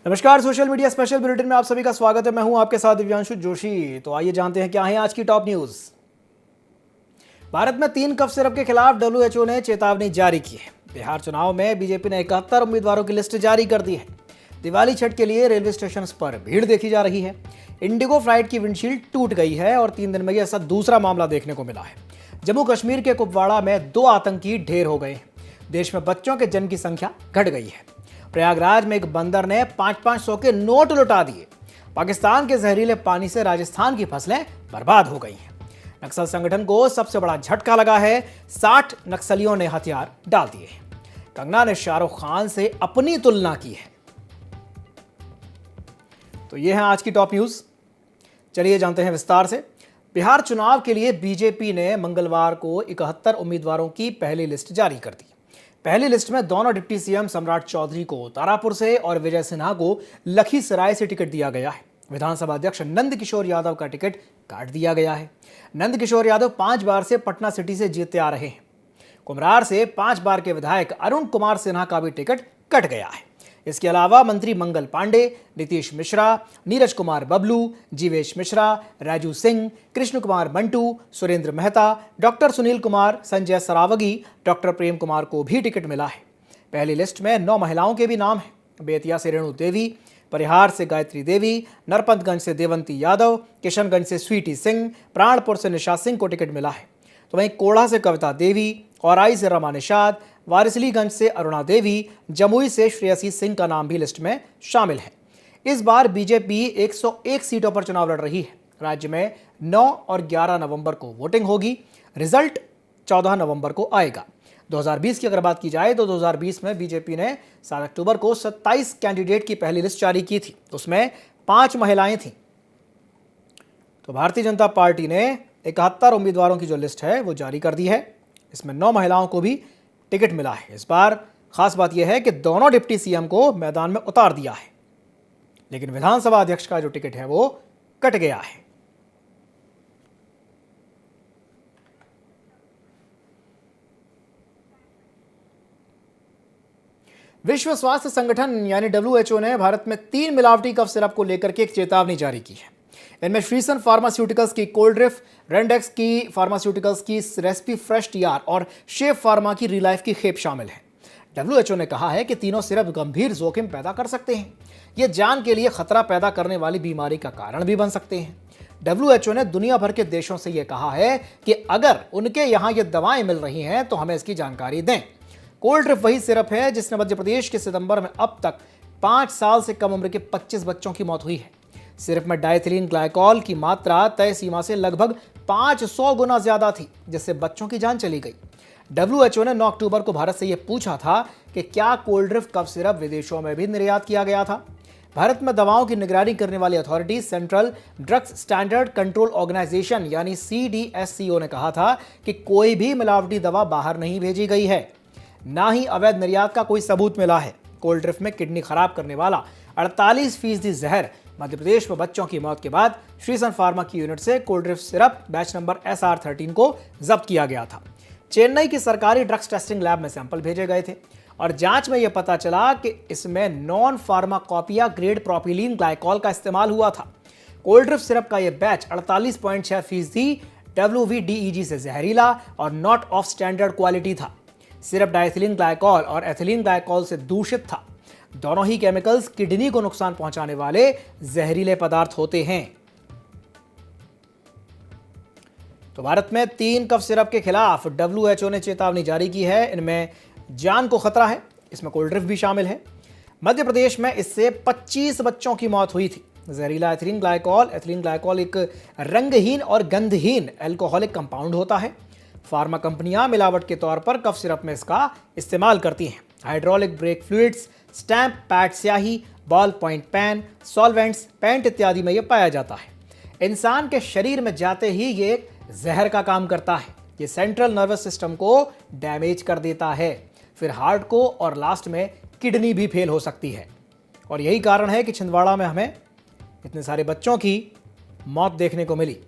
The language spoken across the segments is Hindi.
नमस्कार, सोशल मीडिया स्पेशल बुलेटिन में आप सभी का स्वागत है। मैं हूं आपके साथ दिव्यांशु जोशी। तो आइए जानते हैं क्या है आज की टॉप न्यूज। भारत में 3 कफ सिरप के खिलाफ डब्ल्यूएचओ ने चेतावनी जारी की है। बिहार चुनाव में बीजेपी ने 71 उम्मीदवारों की लिस्ट जारी कर दी है। दिवाली छठ के लिए रेलवे स्टेशन पर भीड़ देखी जा रही है। इंडिगो फ्लाइट की विंडशील्ड टूट गई है और 3 दिन में यह ऐसा दूसरा मामला देखने को मिला है। जम्मू कश्मीर के कुपवाड़ा में 2 आतंकी ढेर हो गए हैं। देश में बच्चों के जन्म की संख्या घट गई है। प्रयागराज में एक बंदर ने 500-500 के नोट लुटा दिए। पाकिस्तान के जहरीले पानी से राजस्थान की फसलें बर्बाद हो गई हैं। नक्सल संगठन को सबसे बड़ा झटका लगा है। 60 नक्सलियों ने हथियार डाल दिए हैं। कंगना ने शाहरुख खान से अपनी तुलना की है। तो ये है आज की टॉप न्यूज। चलिए जानते हैं विस्तार से। बिहार चुनाव के लिए बीजेपी ने मंगलवार को 71 उम्मीदवारों की पहली लिस्ट जारी कर दी। पहली लिस्ट में दोनों डिप्टी सीएम सम्राट चौधरी को तारापुर से और विजय सिन्हा को लखीसराय से टिकट दिया गया है। विधानसभा अध्यक्ष नंद किशोर यादव का टिकट काट दिया गया है। नंद किशोर यादव 5 बार से पटना सिटी से जीतते आ रहे हैं। कुम्हरार से 5 बार के विधायक अरुण कुमार सिन्हा का भी टिकट कट गया है। इसके अलावा मंत्री मंगल पांडे, नीतीश मिश्रा, नीरज कुमार बबलू, जीवेश मिश्रा, राजू सिंह, कृष्ण कुमार मंटू, सुरेंद्र मेहता, डॉक्टर सुनील कुमार, संजय सरावगी, डॉक्टर प्रेम कुमार को भी टिकट मिला है। पहली लिस्ट में 9 महिलाओं के भी नाम हैं। बेतिया से रेणु देवी, परिहार से गायत्री देवी, नरपतगंज से देवंती यादव, किशनगंज से स्वीटी सिंह, प्राणपुर से निशा सिंह को टिकट मिला है। तो वहीं कोढ़ा से कविता देवी, औराई से रमा निषाद, वारिसलीगंज से अरुणा देवी, जमुई से श्रेयसी सिंह का नाम भी लिस्ट में शामिल है। इस बार बीजेपी 101 सीटों पर चुनाव लड़ रही है। राज्य में 9 और 11 नवंबर को वोटिंग होगी। रिजल्ट 14 नवंबर को आएगा। 2020 की अगर बात की जाए तो 2020 में बीजेपी ने 7 अक्टूबर को 27 कैंडिडेट की पहली लिस्ट जारी की थी। उसमें 5 महिलाएं थीं। तो भारतीय जनता पार्टी ने 71 उम्मीदवारों की जो लिस्ट है वो जारी कर दी है। इसमें 9 महिलाओं को भी टिकट मिला है। इस बार खास बात यह है कि दोनों डिप्टी सीएम को मैदान में उतार दिया है, लेकिन विधानसभा अध्यक्ष का जो टिकट है वो कट गया है। विश्व स्वास्थ्य संगठन यानी डब्ल्यूएचओ ने भारत में 3 मिलावटी कफ सिरप को लेकर के एक चेतावनी जारी की है। इनमें श्रीसन फार्मास्यूटिकल्स की कोल्ड्रिफ, रेंडेक्स की फार्मास्यूटिकल्स की रेसिपी फ्रेश टीआर और शेफ फार्मा की रिलाइफ की खेप शामिल है। डब्ल्यूएचओ ने कहा है कि तीनों सिरप गंभीर जोखिम पैदा कर सकते हैं। ये जान के लिए खतरा पैदा करने वाली बीमारी का कारण भी बन सकते हैं। डब्ल्यूएचओ ने दुनिया भर के देशों से यह कहा है कि अगर उनके यहाँ ये दवाएं मिल रही हैं तो हमें इसकी जानकारी दें। कोल्ड्रिफ वही सिरप है जिसने मध्य प्रदेश के सितंबर में अब तक 5 साल से कम उम्र के 25 बच्चों की मौत हुई है। सिरप में डाइथिलीन ग्लाइकॉल की मात्रा तय सीमा से लगभग 500 गुना ज्यादा थी, जिससे बच्चों की जान चली गई। डब्ल्यूएचओ ने 9 अक्टूबर को भारत से यह पूछा था कि क्या कोल्ड्रिफ कफ सिरप विदेशों में भी निर्यात किया गया था। भारत में दवाओं की निगरानी करने वाली authority central drugs standard control organisation यानी सीडीएससीओ ने कहा था कि कोई भी मिलावटी दवा बाहर नहीं भेजी गई है, ना ही अवैध निर्यात का कोई सबूत मिला है। कोल्ड्रिफ में किडनी खराब करने वाला 48% जहर मध्य प्रदेश में बच्चों की मौत के बाद श्रीसन फार्मा की यूनिट से Coldrif syrup batch number SR13 को जब्त किया गया था। चेन्नई की सरकारी ड्रग्स टेस्टिंग लैब में सैंपल भेजे गए थे और जांच में यह पता चला कि इसमें non pharmacopoeia grade propylene glycol का इस्तेमाल हुआ था। कोल्ड्रिफ सिरप का यह बैच 48.6% WVDEG से जहरीला और नॉट ऑफ स्टैंडर्ड क्वालिटी था। सिरप डाइथिलीन ग्लाइकॉल और एथिलीन ग्लाइकॉल से दूषित था। दोनों ही केमिकल्स किडनी को नुकसान पहुंचाने वाले जहरीले पदार्थ होते हैं। तो भारत में 3 कफ सिरप के खिलाफ डब्ल्यूएचओ ने चेतावनी जारी की है। इनमें जान को खतरा है। इसमें कोल्ड्रिफ भी शामिल है। मध्य प्रदेश में इससे 25 बच्चों की मौत हुई थी। जहरीला एथिलीन ग्लाइकॉल एक रंगहीन और गंधहीन एल्कोहलिक कंपाउंड होता है। फार्मा कंपनियां मिलावट के तौर पर कफ सिरप में इसका इस्तेमाल करती हैं। Hydraulic brake fluids, stamp pad स्याही, ball point pen, solvents, paint इत्यादि में यह पाया जाता है। इंसान के शरीर में जाते ही ये जहर का काम करता है। ये सेंट्रल नर्वस सिस्टम को डैमेज कर देता है, फिर हार्ट को और लास्ट में किडनी भी फेल हो सकती है। और यही कारण है कि छिंदवाड़ा में हमें इतने सारे बच्चों की मौत देखने को मिली।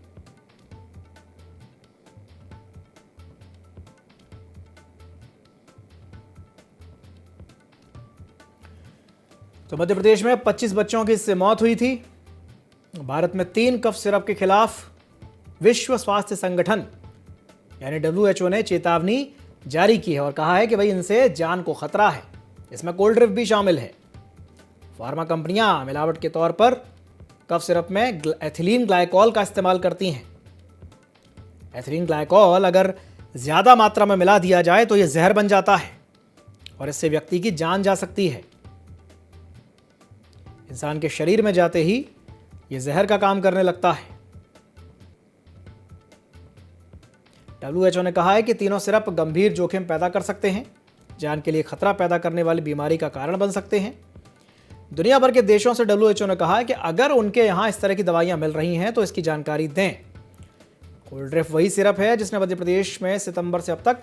तो मध्य प्रदेश में 25 बच्चों की इससे मौत हुई थी। भारत में 3 कफ सिरप के खिलाफ विश्व स्वास्थ्य संगठन यानी WHO ने चेतावनी जारी की है और कहा है कि भाई इनसे जान को खतरा है। इसमें कोल्ड ड्रिंक भी शामिल है। फार्मा कंपनियां मिलावट के तौर पर कफ सिरप में एथिलीन ग्लाइकॉल का इस्तेमाल करती हैं। एथिलीन ग्लाइकॉल अगर ज्यादा मात्रा में मिला दिया जाए तो यह जहर बन जाता है और इससे व्यक्ति की जान जा सकती है। इंसान के शरीर में जाते ही यह जहर का काम करने लगता है। WHO ने कहा है कि तीनों सिरप गंभीर जोखिम पैदा कर सकते हैं, जान के लिए खतरा पैदा करने वाली बीमारी का कारण बन सकते हैं। दुनिया भर के देशों से WHO ने कहा है कि अगर उनके यहां इस तरह की दवाइयां मिल रही हैं तो इसकी जानकारी दें। कोल्ड ड्रिंक वही सिरप है जिसने मध्य प्रदेश में सितंबर से अब तक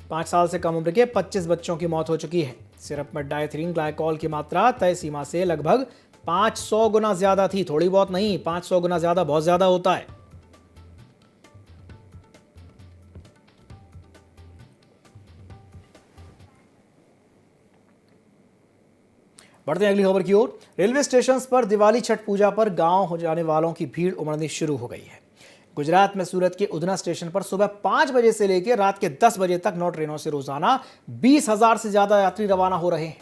5 साल से कम उम्र के 25 बच्चों की मौत हो चुकी है। सिरप में डायथिलीन ग्लाइकॉल की मात्रा तय सीमा से लगभग 500 गुना ज्यादा थी। थोड़ी बहुत नहीं, 500 गुना ज्यादा बहुत ज्यादा होता है। बढ़ते हैं अगली खबर की ओर। रेलवे स्टेशन पर दिवाली छठ पूजा पर गांव हो जाने वालों की भीड़ उमड़नी शुरू हो गई है। गुजरात में सूरत के उधना स्टेशन पर सुबह 5 बजे से लेकर रात के 10 बजे तक 9 ट्रेनों से रोजाना 20,000 से ज्यादा यात्री रवाना हो रहे हैं।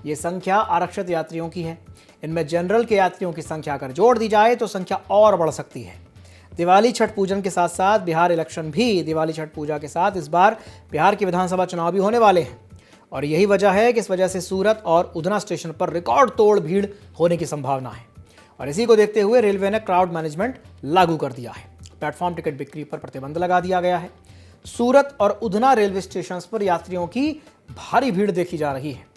ये संख्या आरक्षित यात्रियों की है। इनमें जनरल के यात्रियों की संख्या अगर जोड़ दी जाए तो संख्या और बढ़ सकती है। दिवाली छठ पूजन के साथ साथ बिहार इलेक्शन भी दिवाली छठ पूजा के साथ इस बार बिहार के विधानसभा चुनाव भी होने वाले हैं और यही वजह है कि इस वजह से सूरत और उधना स्टेशन पर रिकॉर्ड तोड़ भीड़ होने की संभावना है और इसी को देखते हुए रेलवे ने क्राउड मैनेजमेंट लागू कर दिया है। प्लेटफॉर्म टिकट बिक्री पर प्रतिबंध लगा दिया गया है। सूरत और उधना रेलवे स्टेशन पर यात्रियों की भारी भीड़ देखी जा रही है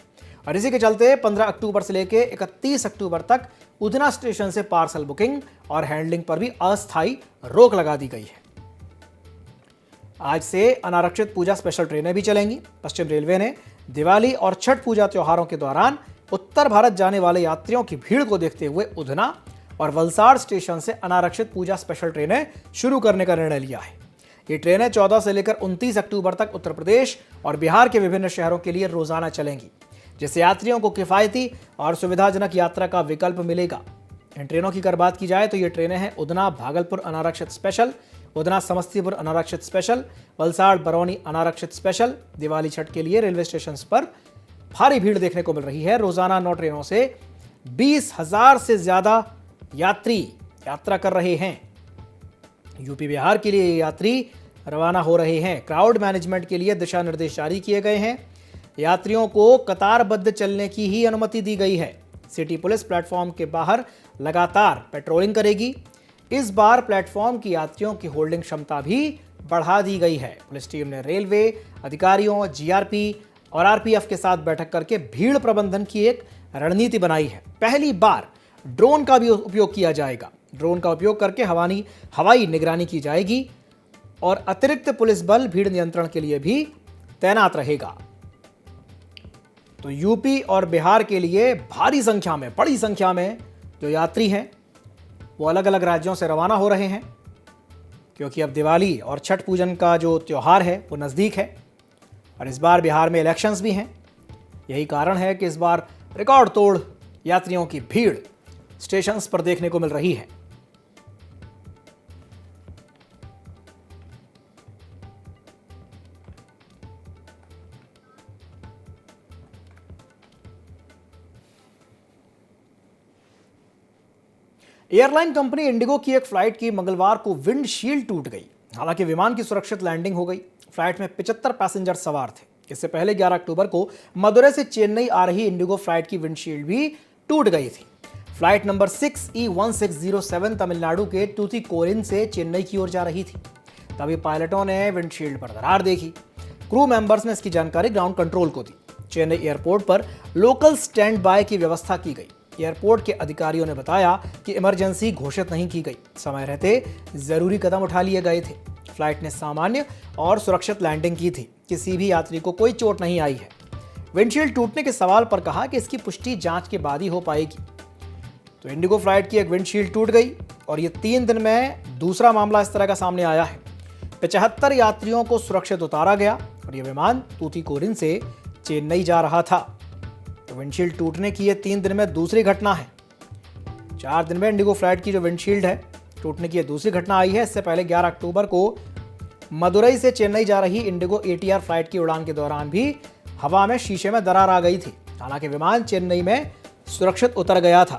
और इसी के चलते 15 अक्टूबर से लेकर 31 अक्टूबर तक उधना स्टेशन से पार्सल बुकिंग और हैंडलिंग पर भी अस्थायी रोक लगा दी गई है। आज से अनारक्षित पूजा स्पेशल ट्रेनें भी चलेंगी। पश्चिम रेलवे ने दिवाली और छठ पूजा त्योहारों के दौरान उत्तर भारत जाने वाले यात्रियों की भीड़ को देखते हुए उधना और वलसाड़ स्टेशन से अनारक्षित पूजा स्पेशल ट्रेनें शुरू करने का निर्णय लिया है। ये ट्रेनें 14 से लेकर 29 अक्टूबर तक उत्तर प्रदेश और बिहार के विभिन्न शहरों के लिए रोजाना चलेंगी, जिससे यात्रियों को किफायती और सुविधाजनक यात्रा का विकल्प मिलेगा। इन ट्रेनों की अगर बात की जाए तो ये ट्रेनें हैं उधना भागलपुर अनारक्षित स्पेशल, उधना समस्तीपुर अनारक्षित स्पेशल, वलसाड़ बरौनी अनारक्षित स्पेशल। दिवाली छठ के लिए रेलवे स्टेशन पर भारी भीड़ देखने को मिल रही है। रोजाना 9 ट्रेनों से 20,000 से ज्यादा यात्री यात्रा कर रहे हैं। यूपी बिहार के लिए यात्री रवाना हो रहे हैं। क्राउड मैनेजमेंट के लिए दिशा निर्देश जारी किए गए हैं। यात्रियों को कतारबद्ध चलने की ही अनुमति दी गई है। सिटी पुलिस प्लेटफॉर्म के बाहर लगातार पेट्रोलिंग करेगी। इस बार प्लेटफॉर्म की यात्रियों की होल्डिंग क्षमता भी बढ़ा दी गई है। पुलिस टीम ने रेलवे अधिकारियों, जीआरपी और आरपीएफ के साथ बैठक करके भीड़ प्रबंधन की एक रणनीति बनाई है। पहली बार ड्रोन का भी उपयोग किया जाएगा। ड्रोन का उपयोग करके हवाई निगरानी की जाएगी और अतिरिक्त पुलिस बल भीड़ नियंत्रण के लिए भी तैनात रहेगा। तो यूपी और बिहार के लिए भारी संख्या में, बड़ी संख्या में जो यात्री हैं वो अलग अलग राज्यों से रवाना हो रहे हैं, क्योंकि अब दिवाली और छठ पूजन का जो त्यौहार है वो नज़दीक है और इस बार बिहार में इलेक्शंस भी हैं। यही कारण है कि इस बार रिकॉर्ड तोड़ यात्रियों की भीड़ स्टेशंस पर देखने को मिल रही है। एयरलाइन कंपनी इंडिगो की एक फ्लाइट की मंगलवार को विंडशील्ड टूट गई। हालांकि विमान की सुरक्षित लैंडिंग हो गई। फ्लाइट में 75 पैसेंजर सवार थे। इससे पहले 11 अक्टूबर को मदुरै से चेन्नई आ रही इंडिगो फ्लाइट की विंडशील्ड भी टूट गई थी। फ्लाइट नंबर 6E1607 तमिलनाडु के टूतीकोरिन से चेन्नई की ओर जा रही थी। तभी पायलटों ने विंडशील्ड पर दरार देखी। क्रू मेंबर्स ने इसकी जानकारी ग्राउंड कंट्रोल को दी। चेन्नई एयरपोर्ट पर लोकल स्टैंड बाय की व्यवस्था की गई। एयरपोर्ट के अधिकारियों ने बताया कि इमरजेंसी घोषित नहीं की गई। समय रहते जरूरी कदम उठा लिए गए थे। फ्लाइट ने सामान्य और सुरक्षित लैंडिंग की थी। किसी भी यात्री को कोई चोट नहीं आई है। विंडशील्ड टूटने के सवाल पर कहा कि इसकी पुष्टि जांच के बाद ही हो पाएगी। तो इंडिगो फ्लाइट की एक विंडशील्ड टूट गई और ये 3 दिन में दूसरा मामला इस तरह का सामने आया है। 75 यात्रियों को सुरक्षित उतारा गया और यह विमान तूतीकोरिन से चेन्नई जा रहा था। तो विंडशील्ड टूटने की ये 3 दिन में दूसरी घटना है। 4 दिन में इंडिगो फ्लाइट की जो विंडशील्ड है टूटने की ये दूसरी घटना आई है। इससे पहले 11 अक्टूबर को मदुरई से चेन्नई जा रही इंडिगो ATR फ्लाइट की उड़ान के दौरान भी हवा में शीशे में दरार आ गई थी। हालांकि विमान चेन्नई में सुरक्षित उतर गया था।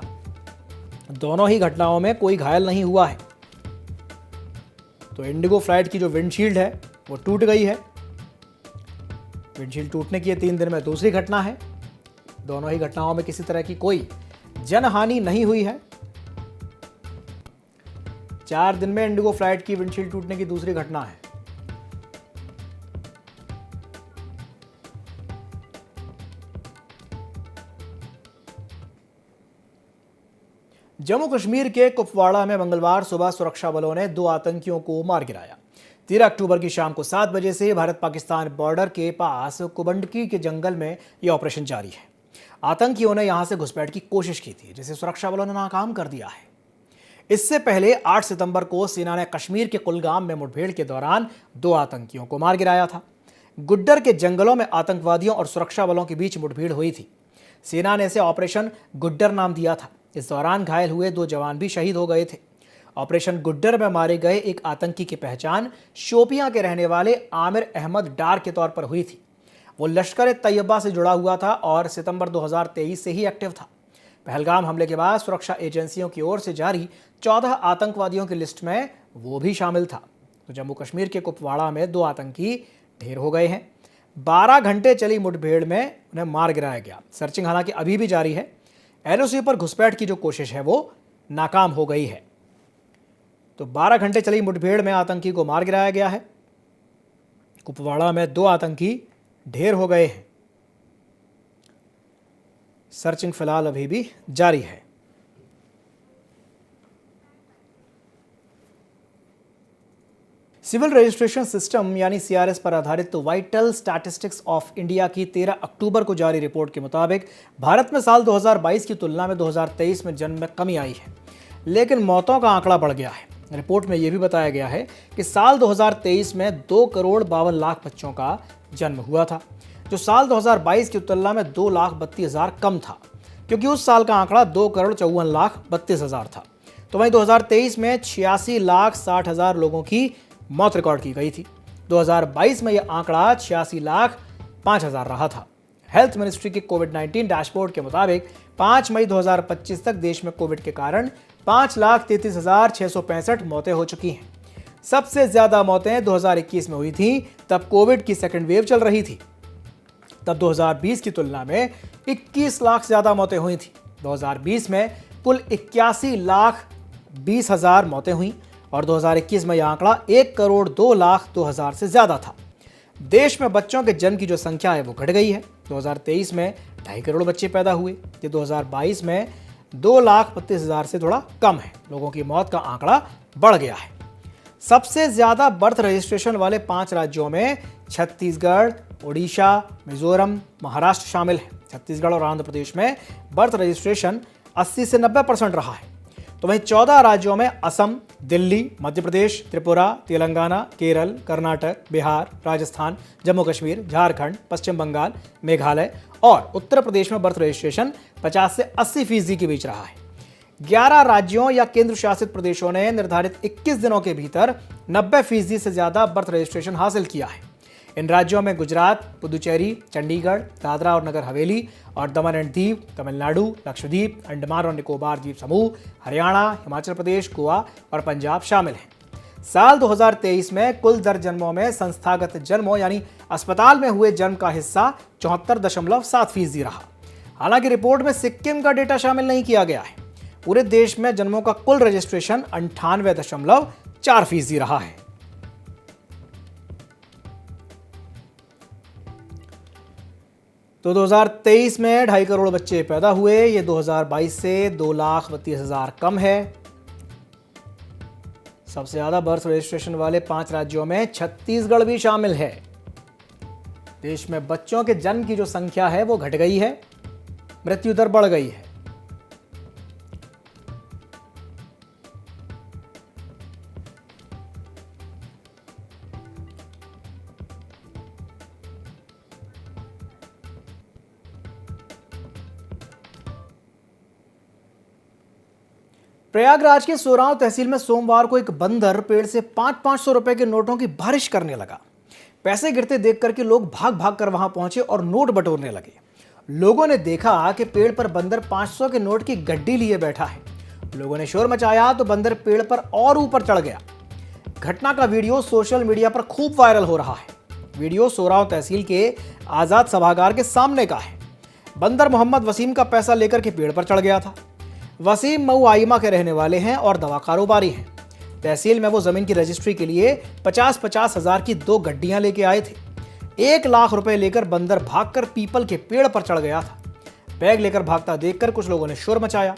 दोनों ही घटनाओं में कोई घायल नहीं हुआ है। तो इंडिगो फ्लाइट की जो विंडशील्ड है वो टूट गई है। विंडशील्ड टूटने की ये 3 दिन में दूसरी घटना है। दोनों ही घटनाओं में किसी तरह की कोई जनहानि नहीं हुई है। 4 दिन में इंडिगो फ्लाइट की विंडशील्ड टूटने की दूसरी घटना है। जम्मू कश्मीर के कुपवाड़ा में मंगलवार सुबह सुरक्षा बलों ने 2 आतंकियों को मार गिराया। 13 अक्टूबर की शाम को 7 बजे से भारत पाकिस्तान बॉर्डर के पास कुबंडकी के जंगल में यह ऑपरेशन जारी है। आतंकियों ने यहां से घुसपैठ की कोशिश की थी, जिसे सुरक्षा बलों ने नाकाम कर दिया है। इससे पहले 8 सितंबर को सेना ने कश्मीर के कुलगाम में मुठभेड़ के दौरान 2 आतंकियों को मार गिराया था। गुड्डर के जंगलों में आतंकवादियों और सुरक्षा बलों के बीच मुठभेड़ हुई थी। सेना ने इसे ऑपरेशन गुड्डर नाम दिया था। इस दौरान घायल हुए 2 जवान भी शहीद हो गए थे। ऑपरेशन गुड्डर में मारे गए एक आतंकी की पहचान शोपियां के रहने वाले आमिर अहमद डार के तौर पर हुई थी। वो लश्कर तैयबा से जुड़ा हुआ था और सितंबर 2023 से ही एक्टिव था। पहलगाम हमले के बाद सुरक्षा एजेंसियों की ओर से जारी 14 आतंकवादियों की लिस्ट में वो भी शामिल था। तो जम्मू कश्मीर के कुपवाड़ा में 2 आतंकी ढेर हो गए हैं। 12 घंटे चली मुठभेड़ में उन्हें मार गिराया गया। सर्चिंग हालांकि अभी भी जारी है। LOC पर घुसपैठ की जो कोशिश है वो नाकाम हो गई है। तो 12 घंटे चली मुठभेड़ में आतंकी को मार गिराया गया है। कुपवाड़ा में 2 आतंकी ढेर हो गए हैं। सर्चिंग फिलहाल अभी भी जारी है। सिविल रजिस्ट्रेशन सिस्टम यानी CRS पर आधारित वाइटल स्टैटिस्टिक्स ऑफ इंडिया की 13 अक्टूबर को जारी रिपोर्ट के मुताबिक भारत में साल 2022 की तुलना में 2023 में जन्म में कमी आई है, लेकिन मौतों का आंकड़ा बढ़ गया है। रिपोर्ट में यह भी बताया गया है कि साल 2023 में 2,52,00,000 बच्चों का जन्म हुआ था, जो साल 2022 की तुलना में 2,32,000 कम था, क्योंकि उस साल का आंकड़ा 2,54,32,000 था। तो वहीं 2023 में 86,60,000 लोगों की मौत रिकॉर्ड की गई थी। 2022 में यह आंकड़ा 86,05,000 रहा था। हेल्थ मिनिस्ट्री के कोविड-19 डैशबोर्ड के मुताबिक 5 मई 2025 तक देश में कोविड के कारण 5,33,665 मौतें हो चुकी हैं। सबसे ज्यादा मौतें 2021 में हुई थी, तब कोविड की सेकेंड वेव चल रही थी। तब 2020 की तुलना में 21 लाख ज्यादा मौतें हुई थी। 2020 में कुल 81,20,000 मौतें हुई और 2021 में यह आंकड़ा 1,02,02,000 से ज्यादा था। देश में बच्चों के जन्म की जो संख्या है वो घट गई है। 2023 में 2.5 करोड़ बच्चे पैदा हुए, ये 2022 में 2,32,000 से थोड़ा कम है। लोगों की मौत का आंकड़ा बढ़ गया है। सबसे ज्यादा बर्थ रजिस्ट्रेशन वाले 5 राज्यों में छत्तीसगढ़, ओडिशा, मिजोरम, महाराष्ट्र शामिल है। छत्तीसगढ़ और आंध्र प्रदेश में बर्थ रजिस्ट्रेशन 80 से 90% रहा है। तो वहीं 14 राज्यों में असम, दिल्ली, मध्य प्रदेश, त्रिपुरा, तेलंगाना, केरल, कर्नाटक, बिहार, राजस्थान, जम्मू कश्मीर, झारखंड, पश्चिम बंगाल, मेघालय और उत्तर प्रदेश में बर्थ रजिस्ट्रेशन 50 से 80% के बीच रहा है। 11 राज्यों या केंद्र शासित प्रदेशों ने निर्धारित 21 दिनों के भीतर 90% से ज्यादा बर्थ रजिस्ट्रेशन हासिल किया है। इन राज्यों में गुजरात, पुदुचेरी, चंडीगढ़, दादरा और नगर हवेली और दमन एंड दीव, तमिलनाडु, लक्षद्वीप, अंडमान और निकोबार द्वीप समूह, हरियाणा, हिमाचल प्रदेश, गोवा और पंजाब शामिल हैं। साल 2023 में कुल दर जन्मों में संस्थागत जन्मों यानी अस्पताल में हुए जन्म का हिस्सा 74.7% रहा। हालांकि रिपोर्ट में सिक्किम का डेटा शामिल नहीं किया गया है। पूरे देश में जन्मों का कुल रजिस्ट्रेशन 98.4% रहा है। तो 2023 में 2.5 करोड़ बच्चे पैदा हुए, ये 2022 से 2,32,000 कम है। सबसे ज्यादा बर्थ रजिस्ट्रेशन वाले 5 राज्यों में छत्तीसगढ़ भी शामिल है। देश में बच्चों के जन्म की जो संख्या है वो घट गई है, मृत्यु दर बढ़ गई है। प्रयागराज के सोरांव तहसील में सोमवार को एक बंदर पेड़ से 500-500 रुपए के नोटों की बारिश करने लगा। पैसे गिरते देख करके लोग भाग भाग कर वहां पहुंचे और नोट बटोरने लगे। लोगों ने देखा कि पेड़ पर बंदर 500 के नोट की गड्डी लिए बैठा है। लोगों ने शोर मचाया तो बंदर पेड़ पर और ऊपर चढ़ गया। घटना का वीडियो सोशल मीडिया पर खूब वायरल हो रहा है। वीडियो सोरांव तहसील के आजाद सभागार के सामने का है। बंदर मोहम्मद वसीम का पैसा लेकर के पेड़ पर चढ़ गया था। वसीम मऊ आइमा के रहने वाले हैं और दवा कारोबारी हैं। तहसील में वो जमीन की रजिस्ट्री के लिए 50-50 हजार की 2 गड्डियां लेके आए थे। 1 लाख रुपए लेकर बंदर भागकर पीपल के पेड़ पर चढ़ गया था। बैग लेकर भागता देखकर कुछ लोगों ने शोर मचाया।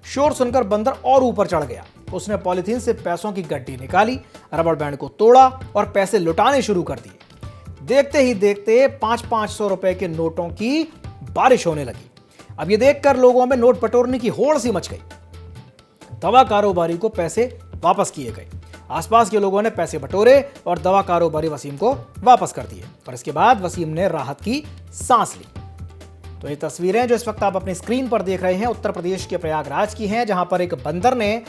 शोर सुनकर बंदर और ऊपर चढ़ गया। उसने पॉलिथीन से पैसों की गड्डी निकाली, रबड़ बैंड को तोड़ा और पैसे लुटाने शुरू कर दिए। देखते ही देखते 500-500 रुपए के नोटों की बारिश होने लगी। अब ये देखकर लोगों में नोट बटोरने की होड़ सी मच गई। दवा कारोबारी को पैसे वापस किए गए। आसपास के लोगों ने पैसे बटोरे और दवा कारोबारी वसीम को वापस कर दिए और इसके बाद वसीम ने राहत की सांस ली। तो ये तस्वीरें जो इस वक्त आप अपनी स्क्रीन पर देख रहे हैं उत्तर प्रदेश के प्रयागराज की हैं, जहां पर एक बंदर ने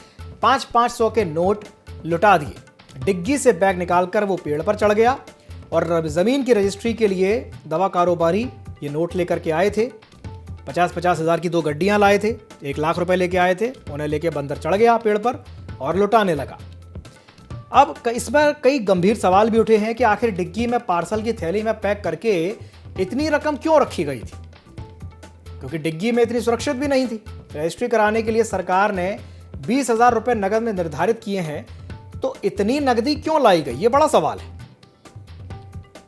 500-500 के नोट लुटा दिए। डिग्गी से बैग निकालकर वो पेड़ पर चढ़ गया और जमीन की रजिस्ट्री के लिए दवा कारोबारी ये नोट लेकर के आए थे। 50-50 हजार की 2 गड्डियां लाए थे। 1 लाख रुपए लेके आए थे। उन्हें लेके बंदर चढ़ गया पेड़ पर और लुटाने लगा। अब इसमें कई गंभीर सवाल भी उठे हैं कि आखिर डिग्गी में पार्सल की थैली में पैक करके इतनी रकम क्यों रखी गई थी, क्योंकि डिग्गी में इतनी सुरक्षित भी नहीं थी। रजिस्ट्री कराने के लिए सरकार ने 20,000 रुपए नकद में निर्धारित किए हैं, तो इतनी नकदी क्यों लाई गई, ये बड़ा सवाल है।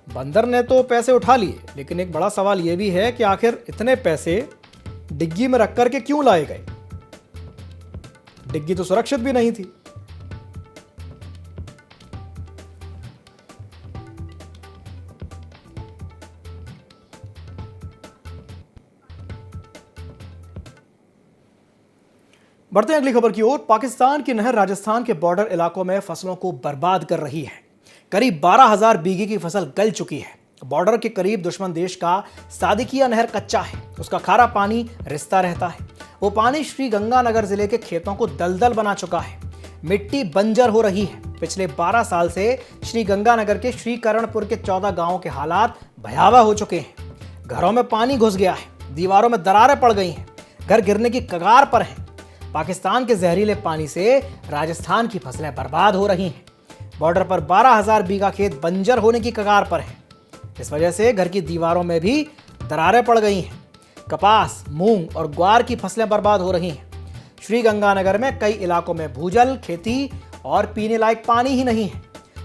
बंदर ने तो पैसे उठा लिए, लेकिन एक बड़ा सवाल यह भी है कि आखिर इतने पैसे डिग्गी में रख करके क्यों लाए गए। डिग्गी तो सुरक्षित भी नहीं थी। बढ़ते हैं अगली खबर की ओर। पाकिस्तान की नहर राजस्थान के बॉर्डर इलाकों में फसलों को बर्बाद कर रही है। करीब 12,000 बीघे की फसल गल चुकी है। बॉर्डर के करीब दुश्मन देश का सादिकिया नहर कच्चा है। उसका खारा पानी रिसता रहता है। वो पानी श्री गंगानगर जिले के खेतों को दलदल बना चुका है। मिट्टी बंजर हो रही है। पिछले 12 साल से श्री गंगानगर के श्रीकरणपुर के 14 गांवों के हालात भयावह हो चुके हैं। घरों में पानी घुस गया है। दीवारों में दरारें पड़ गई हैं। घर गिरने की कगार पर हैं। पाकिस्तान के जहरीले पानी से राजस्थान की फसलें बर्बाद हो रही हैं। बॉर्डर पर 12,000 बीघा खेत बंजर होने की कगार पर है। इस वजह से घर की दीवारों में भी दरारें पड़ गई हैं। कपास, मूंग और ग्वार की फसलें बर्बाद हो रही हैं। श्री गंगानगर में कई इलाकों में भूजल, खेती और पीने लायक पानी ही नहीं है।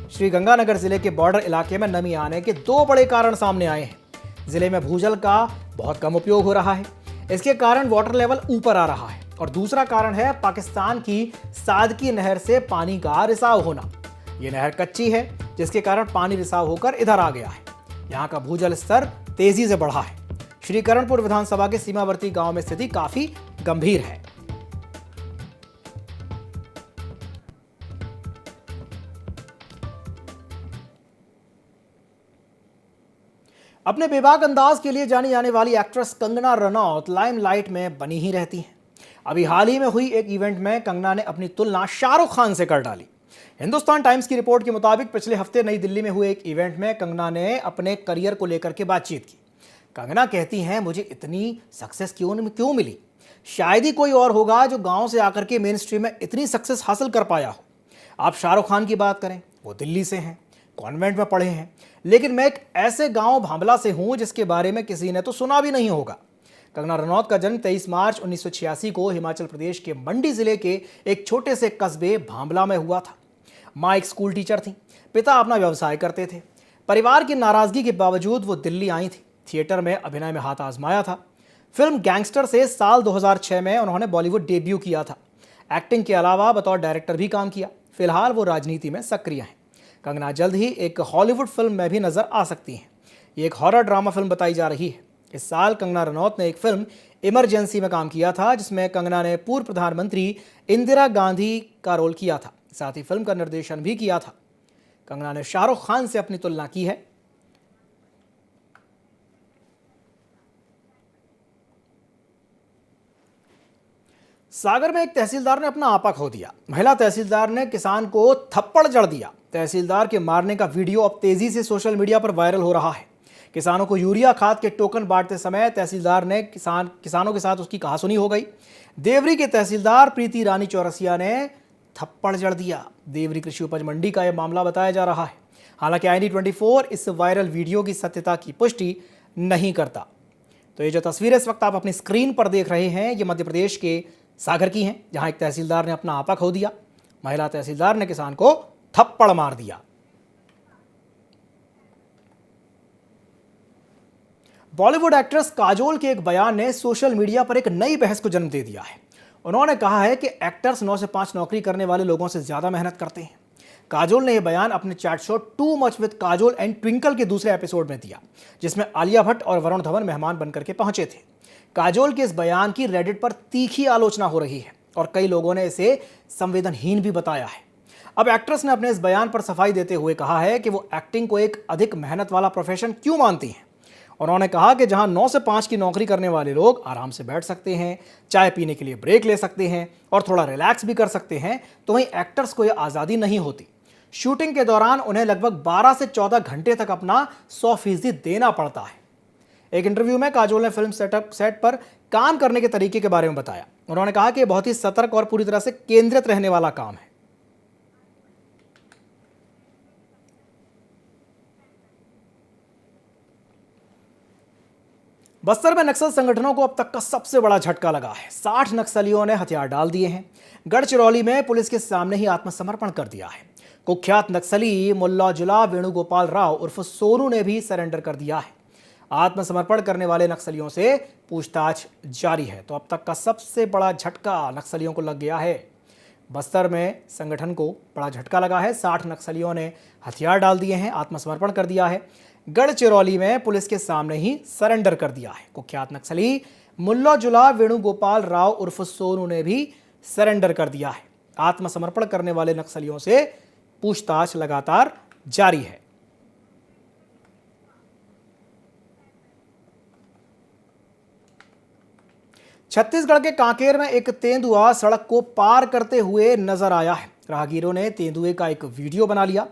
श्री गंगानगर जिले के बॉर्डर इलाके में नमी आने के 2 बड़े कारण सामने आए हैं। जिले में भूजल का बहुत कम उपयोग हो रहा है। इसके कारण वाटर लेवल ऊपर आ रहा है और दूसरा कारण है पाकिस्तान की सादकी नहर से पानी का रिसाव होना। यह नहर कच्ची है, जिसके कारण पानी रिसाव होकर इधर आ गया है। यहाँ का भूजल स्तर तेजी से बढ़ा है। श्रीकरणपुर विधानसभा के सीमावर्ती गांव में स्थिति काफी गंभीर है। अपने बेबाक अंदाज के लिए जानी जाने वाली एक्ट्रेस कंगना रनौत लाइमलाइट में बनी ही रहती हैं। अभी हाल ही में हुई एक इवेंट में कंगना ने अपनी तुलना शाहरुख खान से कर डाली। हिंदुस्तान टाइम्स की रिपोर्ट के मुताबिक पिछले हफ्ते नई दिल्ली में हुए एक इवेंट में कंगना ने अपने करियर को लेकर के बातचीत की। कंगना कहती हैं, मुझे इतनी सक्सेस क्यों मिली? शायद ही कोई और होगा जो गांव से आकर के मेन स्ट्रीम में इतनी सक्सेस हासिल कर पाया हो। आप शाहरुख खान की बात करें, वो दिल्ली से हैं, कॉन्वेंट में पढ़े हैं, लेकिन मैं एक ऐसे गांव भांबला से हूं जिसके बारे में किसी ने तो सुना भी नहीं होगा। कंगना रनौत का जन्म 23 मार्च 1986 को हिमाचल प्रदेश के मंडी जिले के एक छोटे से कस्बे भांबला में हुआ था। माँ एक स्कूल टीचर थी, पिता अपना व्यवसाय करते थे। परिवार की नाराजगी के बावजूद वो दिल्ली आई थी। थिएटर में अभिनय में हाथ आजमाया था। फिल्म गैंगस्टर से साल 2006 में उन्होंने बॉलीवुड डेब्यू किया था। एक्टिंग के अलावा बतौर डायरेक्टर भी काम किया। फिलहाल वो राजनीति में सक्रिय हैं। कंगना जल्द ही एक हॉलीवुड फिल्म में भी नजर आ सकती हैं। ये एक हॉरर ड्रामा फिल्म बताई जा रही है। इस साल कंगना रनौत ने एक फिल्म इमरजेंसी में काम किया था, जिसमें कंगना ने पूर्व प्रधानमंत्री इंदिरा गांधी का रोल किया था। साथ ही फिल्म का निर्देशन भी किया था। कंगना ने शाहरुख खान से अपनी तुलना की है। सागर में एक तहसीलदार ने अपना आपा खो दिया। महिला तहसीलदार ने किसान को थप्पड़ जड़ दिया। तहसीलदार के मारने का वीडियो अब तेजी से सोशल मीडिया पर वायरल हो रहा है। किसानों को यूरिया खाद के टोकन बांटते समय तहसीलदार ने किसानों के साथ उसकी कहासुनी हो गई। देवरी के तहसीलदार प्रीति रानी चौरसिया ने थप्पड़ जड़ दिया। देवरी कृषि उपज मंडी का यह मामला बताया जा रहा है। हालांकि IND24 इस वायरल वीडियो की सत्यता की पुष्टि नहीं करता। तो ये जो तस्वीरें इस वक्त आप अपनी स्क्रीन पर देख रहे हैं, ये मध्य प्रदेश के सागर की हैं, जहां एक तहसीलदार ने अपना आपा खो दिया। महिला तहसीलदार ने किसान को थप्पड़ मार दिया। बॉलीवुड एक्ट्रेस काजोल के एक बयान ने सोशल मीडिया पर एक नई बहस को जन्म दे दिया है। उन्होंने कहा है कि एक्टर्स 9 से 5 नौकरी करने वाले लोगों से ज्यादा मेहनत करते हैं। काजोल ने यह बयान अपने chat show too much with Kajol and twinkle के दूसरे एपिसोड में दिया, जिसमें आलिया भट्ट और वरुण धवन मेहमान बनकर के पहुंचे थे। काजोल के इस बयान की रेडिट पर तीखी आलोचना हो रही है और कई लोगों ने इसे संवेदनहीन भी बताया है। अब एक्ट्रेस ने अपने इस बयान पर सफाई देते हुए कहा है कि वो एक्टिंग को एक अधिक मेहनत वाला प्रोफेशन क्यों मानती हैं। उन्होंने कहा कि जहां 9 से 5 की नौकरी करने वाले लोग आराम से बैठ सकते हैं, चाय पीने के लिए ब्रेक ले सकते हैं और थोड़ा रिलैक्स भी कर सकते हैं, तो वहीं एक्टर्स को यह आज़ादी नहीं होती। शूटिंग के दौरान उन्हें लगभग 12 से 14 घंटे तक अपना 100% देना पड़ता है। एक इंटरव्यू में काजोल ने फिल्म सेट पर काम करने के तरीके के बारे में बताया। उन्होंने कहा कि यह बहुत ही सतर्क और पूरी तरह से केंद्रित रहने वाला काम है। बस्तर में नक्सल संगठनों को अब तक का सबसे बड़ा झटका लगा है। 60 नक्सलियों ने हथियार डाल दिए हैं। गढ़चिरौली में पुलिस के सामने ही आत्मसमर्पण कर दिया है। कुख्यात नक्सली मुल्ला जुला वेणुगोपाल राव उर्फ सोनू ने भी सरेंडर कर दिया है। आत्मसमर्पण करने वाले नक्सलियों से पूछताछ जारी है। तो अब तक का सबसे बड़ा झटका नक्सलियों को लग गया है। बस्तर में संगठन को बड़ा झटका लगा है। 60 नक्सलियों ने हथियार डाल दिए हैं, आत्मसमर्पण कर दिया है। गढ़चिरौली में पुलिस के सामने ही सरेंडर कर दिया है। कुख्यात नक्सली मुल्ला जुला वेणुगोपाल राव उर्फ सोनू ने भी सरेंडर कर दिया है। आत्मसमर्पण करने वाले नक्सलियों से पूछताछ लगातार जारी है। छत्तीसगढ़ के कांकेर में एक तेंदुआ सड़क को पार करते हुए नजर आया है। राहगीरों ने तेंदुए का एक वीडियो बना लिया।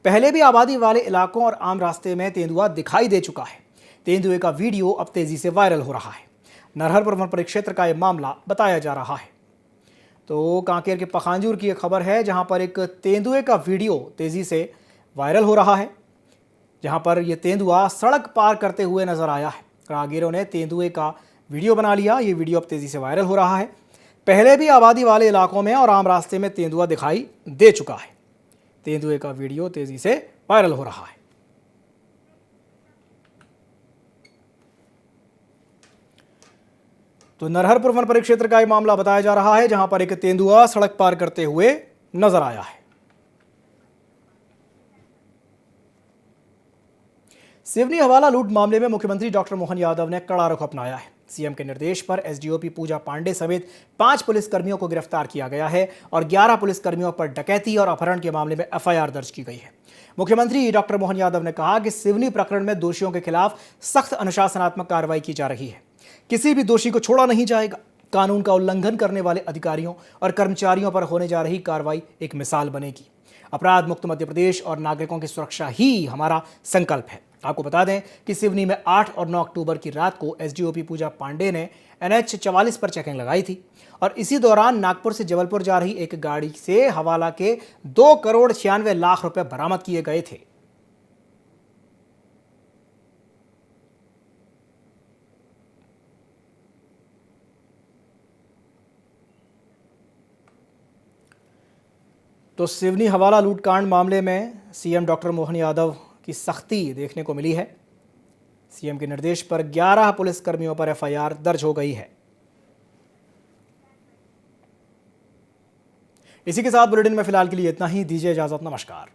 पहले भी आबादी वाले इलाकों और आम रास्ते में तेंदुआ दिखाई दे चुका है। तेंदुए का वीडियो अब तेजी से वायरल हो रहा है। नरहरपुर वन परिक्षेत्र का यह मामला बताया जा रहा है। तो कांकेर के पखांजूर की एक खबर है, जहां पर एक तेंदुए का वीडियो तेजी से वायरल हो रहा है, जहां पर यह तेंदुआ सड़क पार करते हुए नजर आया है। राहगीरों ने तेंदुए का वीडियो बना लिया। ये वीडियो अब तेजी से वायरल हो रहा है। पहले भी आबादी वाले इलाकों में और आम रास्ते में तेंदुआ दिखाई दे चुका है। तेंदुए का वीडियो तेजी से वायरल हो रहा है। तो नरहरपुर वन परिक्षेत्र का यह मामला बताया जा रहा है, जहां पर एक तेंदुआ सड़क पार करते हुए नजर आया है। सिवनी हवाला लूट मामले में मुख्यमंत्री डॉक्टर मोहन यादव ने कड़ा रुख अपनाया है। सीएम के निर्देश पर एसडीओपी पूजा पांडे समेत 5 पुलिसकर्मियों को गिरफ्तार किया गया है और 11 पुलिसकर्मियों पर डकैती और अपहरण के मामले में एफआईआर दर्ज की गई है। मुख्यमंत्री डॉक्टर मोहन यादव ने कहा कि सिवनी प्रकरण में दोषियों के खिलाफ सख्त अनुशासनात्मक कार्रवाई की जा रही है। किसी भी दोषी को छोड़ा नहीं जाएगा। कानून का उल्लंघन करने वाले अधिकारियों और कर्मचारियों पर होने जा रही कार्रवाई एक मिसाल बनेगी। अपराध मुक्त मध्य प्रदेश और नागरिकों की सुरक्षा ही हमारा संकल्प है। आपको बता दें कि सिवनी में 8 और 9 अक्टूबर की रात को एसडीओपी पूजा पांडे ने NH 44 पर चेकिंग लगाई थी और इसी दौरान नागपुर से जबलपुर जा रही एक गाड़ी से हवाला के 2 करोड़ 96 लाख रुपए बरामद किए गए थे। तो सिवनी हवाला लूटकांड मामले में सीएम डॉक्टर मोहन यादव की सख्ती देखने को मिली है। सीएम के निर्देश पर 11 पुलिसकर्मियों पर एफआईआर दर्ज हो गई है। इसी के साथ बुलेटिन में फिलहाल के लिए इतना ही। दीजिए इजाजत। नमस्कार।